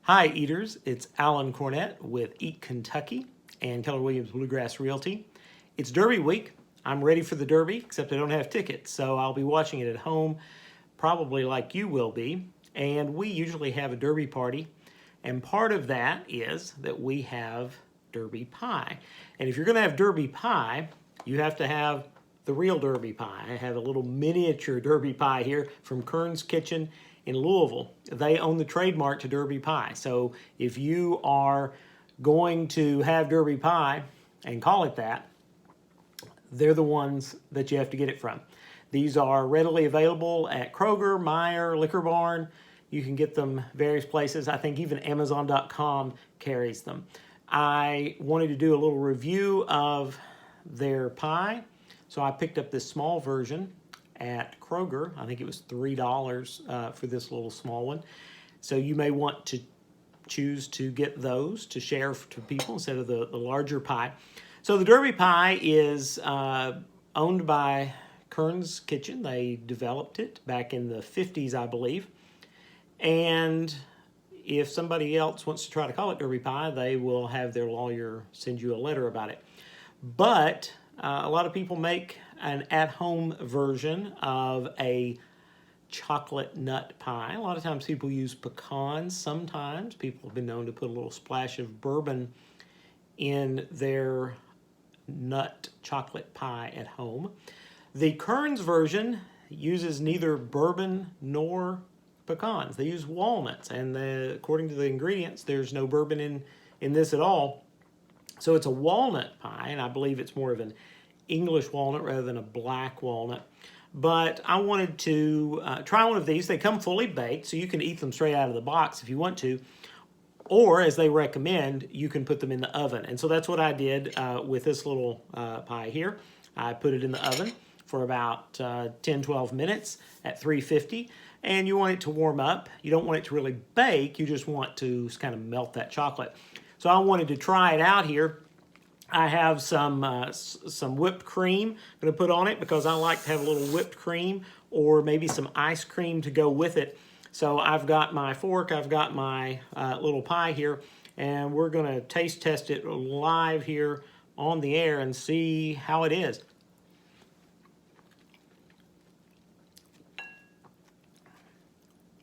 Hi, eaters. It's Alan Cornett with Eat Kentucky and Keller Williams Bluegrass Realty. It's Derby week. I'm ready for the Derby, except I don't have tickets, so I'll be watching it at home, probably like you will be. And we usually have a Derby party, and part of that is that we have Derby pie. And if you're going to have Derby pie, you have to have the real Derby pie. I have a little miniature Derby pie here from Kern's Kitchen in Louisville. They own the trademark to Derby pie. So if you are going to have Derby pie and call it that, they're the ones that you have to get it from. These are readily available at Kroger, Meijer, Liquor Barn. You can get them various places. I think even Amazon.com carries them. I wanted to do a little review of their pie, so I picked up this small version at Kroger. I think it was $3 for this little small one. So you may want to choose to get those to share to people instead of the larger pie. So the Derby pie is owned by Kern's Kitchen. They developed it back in the 50s, I believe. And if somebody else wants to try to call it Derby pie, they will have their lawyer send you a letter about it. But a lot of people make an at-home version of a chocolate nut pie. A lot of times people use pecans. Sometimes people have been known to put a little splash of bourbon in their nut chocolate pie at home. The Kern's version uses neither bourbon nor pecans. They use walnuts, and according to the ingredients, there's no bourbon in this at all. So it's a walnut pie, and I believe it's more of an English walnut rather than a black walnut. But I wanted to try one of these. They come fully baked, so you can eat them straight out of the box if you want to. Or, as they recommend, you can put them in the oven. And so that's what I did with this little pie here. I put it in the oven for about 10-12 minutes at 350. And you want it to warm up. You don't want it to really bake. You just want to kind of melt that chocolate. So I wanted to try it out here. I have some whipped cream I'm going to put on it because I like to have a little whipped cream or maybe some ice cream to go with it. So I've got my fork, I've got my little pie here, and we're going to taste test it live here on the air and see how it is.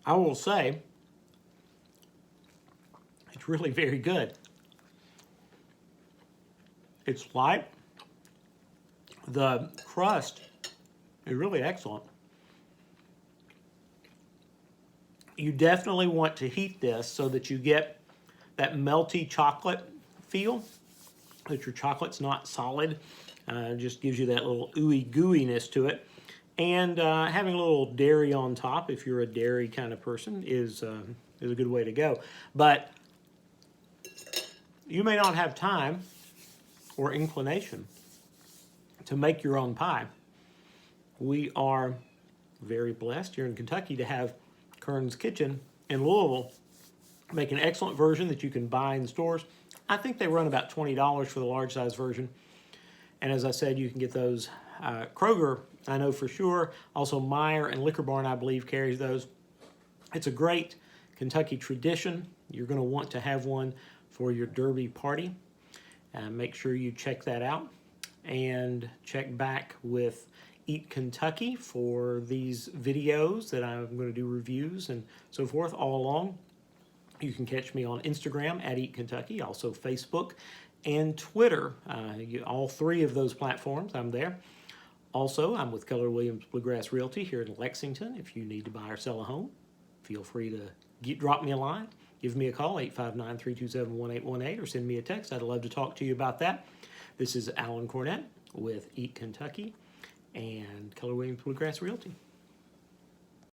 I will say it's really very good. It's light. The crust is really excellent. You definitely want to heat this so that you get that melty chocolate feel, that your chocolate's not solid. Just gives you that little ooey gooiness to it. And having a little dairy on top, if you're a dairy kind of person, is a good way to go. But you may not have time or inclination to make your own pie. We are very blessed here in Kentucky to have Kern's Kitchen in Louisville make an excellent version that you can buy in stores. I think they run about $20 for the large size version. And as I said, you can get those Kroger, I know for sure. Also Meijer and Liquor Barn, I believe, carries those. It's a great Kentucky tradition. You're going to want to have one for your Derby party. Make sure you check that out and check back with Eat Kentucky for these videos that I'm going to do reviews and so forth all along. You can catch me on Instagram at Eat Kentucky, also Facebook and Twitter. All three of those platforms, I'm there. Also, I'm with Keller Williams Bluegrass Realty here in Lexington. If you need to buy or sell a home, feel free to drop me a line. Give me a call, 859-327-1818, or send me a text. I'd love to talk to you about that. This is Alan Cornett with Eat Kentucky and Keller Williams Bluegrass Realty.